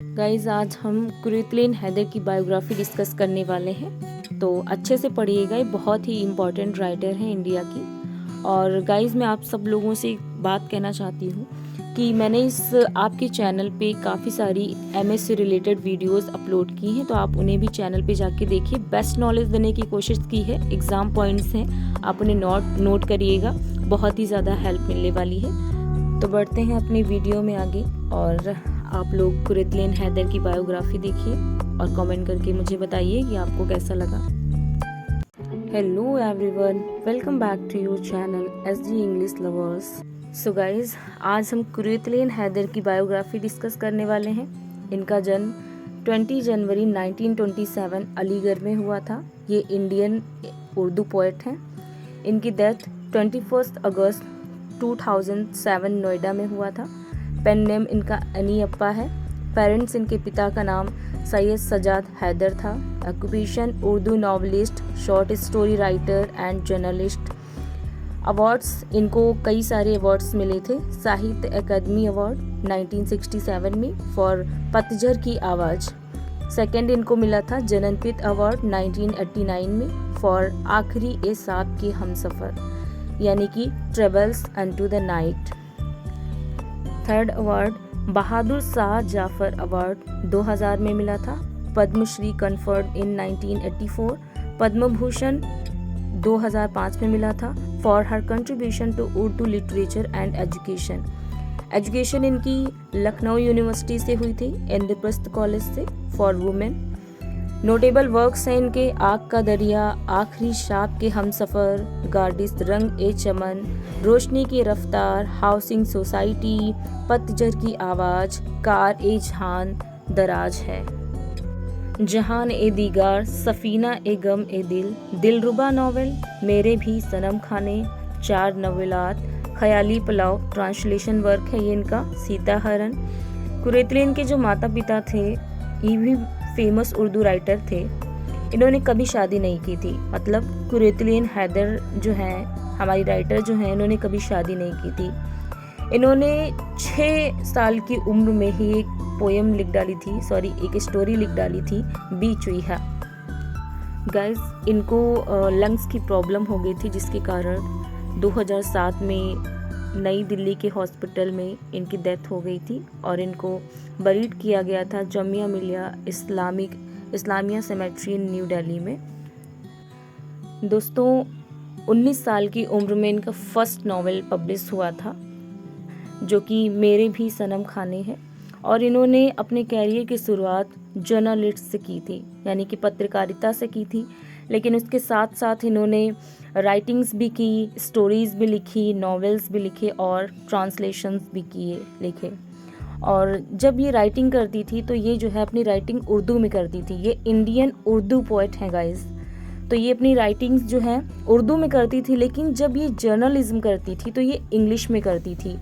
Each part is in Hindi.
गाइज आज हम कुरैतलेन हैदर की बायोग्राफी डिस्कस करने वाले हैं, तो अच्छे से पढ़िएगा। ये बहुत ही इम्पोर्टेंट राइटर हैं इंडिया की। और गाइज मैं आप सब लोगों से एक बात कहना चाहती हूँ कि मैंने इस आपके चैनल पे काफ़ी सारी एमएस से रिलेटेड वीडियोस अपलोड की हैं, तो आप उन्हें भी चैनल पे जाके देखिए। बेस्ट नॉलेज देने की कोशिश की है। एग्ज़ाम पॉइंट्स हैं, आप उन्हें नोट करिएगा, बहुत ही ज़्यादा हेल्प मिलने वाली है। तो बढ़ते हैं अपनी वीडियो में आगे, और आप लोग कुरैतलेन हैदर की बायोग्राफी देखिए और कमेंट करके मुझे बताइए कि आपको कैसा लगा। Hello everyone, welcome back to your channel SG English lovers. So guys आज हम कुरैतलेन हैदर की बायोग्राफी डिस्कस करने वाले हैं। इनका जन्म 20 जनवरी 1927 अलीगढ़ में हुआ था। ये इंडियन उर्दू पोएट हैं। इनकी डेथ 21 अगस्त 2007 नोएडा में हुआ था। पेन नेम इनका अनीअप्पा है। पेरेंट्स इनके पिता का नाम सैयद सजाद हैदर था। Occupation Urdu novelist, short story writer and journalist. Awards इनको कई सारे अवार्ड्स मिले थे। साहित्य अकादमी अवार्ड 1967 में फॉर पतझर की आवाज़। सेकंड इनको मिला था जननपीत अवार्ड 1989 में फॉर आखिरी ए साथ के हमसफ़र, यानी कि travels into the night. Third award Bahadur Shah Zafar award 2000 में मिला था। Padmashri conferred in 1984। पद्म भूषण 2005 में मिला था for her contribution to Urdu literature and education. Education इनकी लखनऊ यूनिवर्सिटी से हुई थी, इंद्रप्रस्थ कॉलेज से फॉर वुमेन। नोटेबल वर्क्स हैं इनके आग का दरिया, आखिरी शाप के हमसफ़र, गार्डिस्ट रंग ए चमन, रोशनी की रफ्तार, हाउसिंग सोसाइटी, पतझर की आवाज़, कार ए जहान, दराज है, जहान ए दीगार, सफ़ीना ए गम ए दिल, दिलरुबा नावल, मेरे भी सनम खाने, 4 नवलात, ख्याली पुलाव ट्रांसलेशन वर्क है ये इनका, सीता हरण। कुरैतलेन के जो माता पिता थे ये भी फेमस उर्दू राइटर थे। इन्होंने कभी शादी नहीं की थी, मतलब कुरैतलेन हैदर जो हैं, हमारी राइटर जो हैं, इन्होंने कभी शादी नहीं की थी। इन्होंने 6 साल की उम्र में ही एक पोयम लिख डाली थी, एक स्टोरी लिख डाली थी, बी चुईहा। गाइस इनको लंग्स की प्रॉब्लम हो गई थी, जिसके कारण 2007 में नई दिल्ली के हॉस्पिटल में इनकी डेथ हो गई थी और इनको बरीड किया गया था जामिया मिलिया इस्लामिया सेमेट्री न्यू दिल्ली में। दोस्तों 19 साल की उम्र में इनका फर्स्ट नॉवेल पब्लिश हुआ था, जो कि मेरे भी सनम खाने है। और इन्होंने अपने कैरियर की शुरुआत जर्नलिस्ट से की थी, यानी कि पत्रकारिता से की थी, लेकिन उसके साथ साथ इन्होंने राइटिंग्स भी की, स्टोरीज़ भी लिखी, नॉवेल्स भी लिखे और ट्रांसलेशंस भी लिखे। और जब ये राइटिंग करती थी तो ये जो है अपनी राइटिंग उर्दू में करती थी। ये इंडियन उर्दू पोएट हैं गाइस, तो ये अपनी राइटिंग्स जो है उर्दू में करती थी, लेकिन जब ये जर्नलिज्म करती थी तो ये इंग्लिश में करती थी।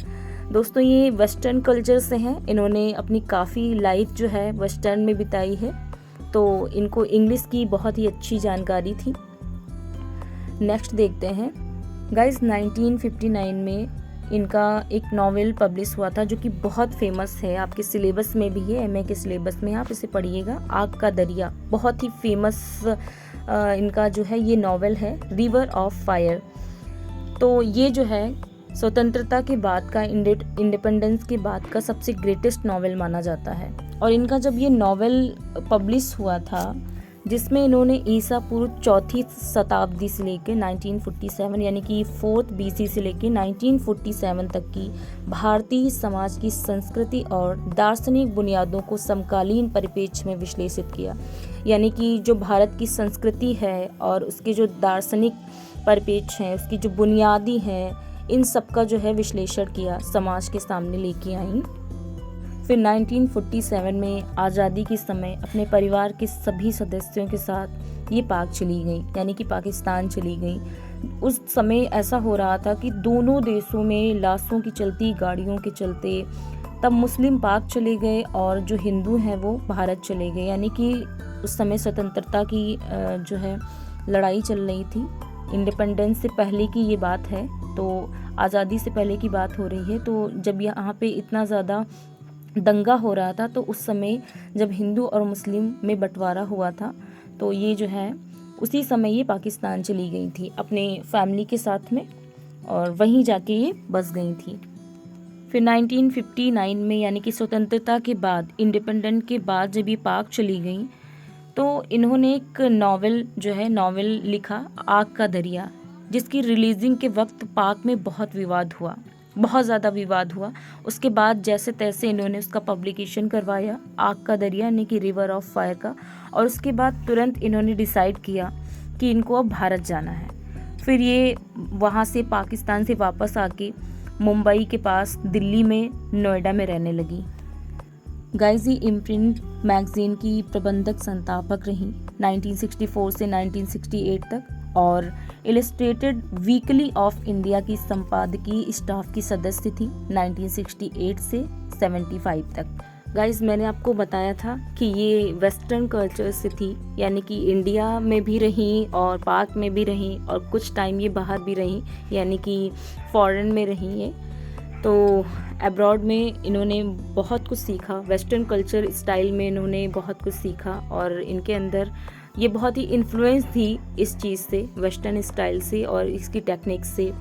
दोस्तों ये वेस्टर्न कल्चर से हैं, इन्होंने अपनी काफ़ी लाइफ जो है वेस्टर्न में बिताई है, तो इनको इंग्लिश की बहुत ही अच्छी जानकारी थी। नेक्स्ट देखते हैं गाइस, 1959 में इनका एक नॉवेल पब्लिश हुआ था जो कि बहुत फेमस है, आपके सिलेबस में भी है, एमए के सिलेबस में, आप इसे पढ़िएगा। आग का दरिया बहुत ही फेमस इनका जो है ये नॉवेल है, रिवर ऑफ फायर। तो ये जो है स्वतंत्रता के बाद का, इंडिपेंडेंस के बाद का सबसे ग्रेटेस्ट नॉवेल माना जाता है। और इनका जब ये नॉवेल पब्लिश हुआ था, जिसमें इन्होंने ईसा पूर्व 4वीं शताब्दी से लेकर 1947 यानी कि 4th BC से लेकर 1947 तक की भारतीय समाज की संस्कृति और दार्शनिक बुनियादों को समकालीन परिप्रेक्ष्य में विश्लेषित किया। यानी कि जो भारत की संस्कृति है और उसके जो दार्शनिक परिप्रेक्ष्य हैं, उसकी जो बुनियादी हैं, इन सब का जो है विश्लेषण किया, समाज के सामने लेके आई। फिर 1947 में आज़ादी के समय अपने परिवार के सभी सदस्यों के साथ ये पाक चली गई, यानी कि पाकिस्तान चली गई। उस समय ऐसा हो रहा था कि दोनों देशों में लाशों की चलती गाड़ियों के चलते तब मुस्लिम पाक चले गए और जो हिंदू हैं वो भारत चले गए, यानी कि उस समय स्वतंत्रता की जो है लड़ाई चल रही थी। इंडिपेंडेंस से पहले की ये बात है, तो आज़ादी से पहले की बात हो रही है। तो जब यहाँ पे इतना ज़्यादा दंगा हो रहा था, तो उस समय जब हिंदू और मुस्लिम में बंटवारा हुआ था, तो ये जो है उसी समय ये पाकिस्तान चली गई थी अपने फैमिली के साथ में, और वहीं जाके ये बस गई थी। फिर 1959 में, यानी कि स्वतंत्रता के बाद, इंडिपेंडेंट के बाद जब ये पाक चली गई, तो इन्होंने एक नॉवेल लिखा, आग का दरिया, जिसकी रिलीजिंग के वक्त पाक में बहुत ज़्यादा विवाद हुआ। उसके बाद जैसे तैसे इन्होंने उसका पब्लिकेशन करवाया, आग का दरिया यानी कि रिवर ऑफ फायर का, और उसके बाद तुरंत इन्होंने डिसाइड किया कि इनको अब भारत जाना है। फिर ये वहाँ से पाकिस्तान से वापस आके मुंबई के पास दिल्ली में, नोएडा में रहने लगी। गाइस, ये इम्प्रिंट मैगजीन की प्रबंधक संस्थापक रहीं 1964 से 1968 तक, और इलस्ट्रेटेड वीकली ऑफ इंडिया की संपादकीय स्टाफ की सदस्य थी 1968 से 75 तक। गाइस, मैंने आपको बताया था कि ये वेस्टर्न कल्चर से थी, यानी कि इंडिया में भी रहीं और पाक में भी रहीं, और कुछ टाइम ये बाहर भी रहीं, यानी कि फॉरेन में रहीं ये। तो अब्रॉड में इन्होंने बहुत कुछ सीखा, वेस्टर्न कल्चर स्टाइल में इन्होंने बहुत कुछ सीखा, और इनके अंदर ये बहुत ही इन्फ्लुएंस थी इस चीज़ से, वेस्टर्न स्टाइल से और इसकी टेक्निक से।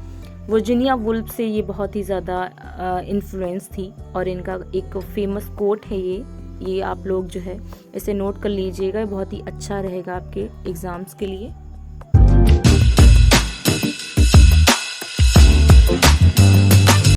वर्जीनिया वुल्फ से ये बहुत ही ज़्यादा इन्फ्लुएंस थी, और इनका एक फेमस कोट है ये आप लोग जो है इसे नोट कर लीजिएगा, बहुत ही अच्छा रहेगा आपके एग्ज़ाम्स के लिए।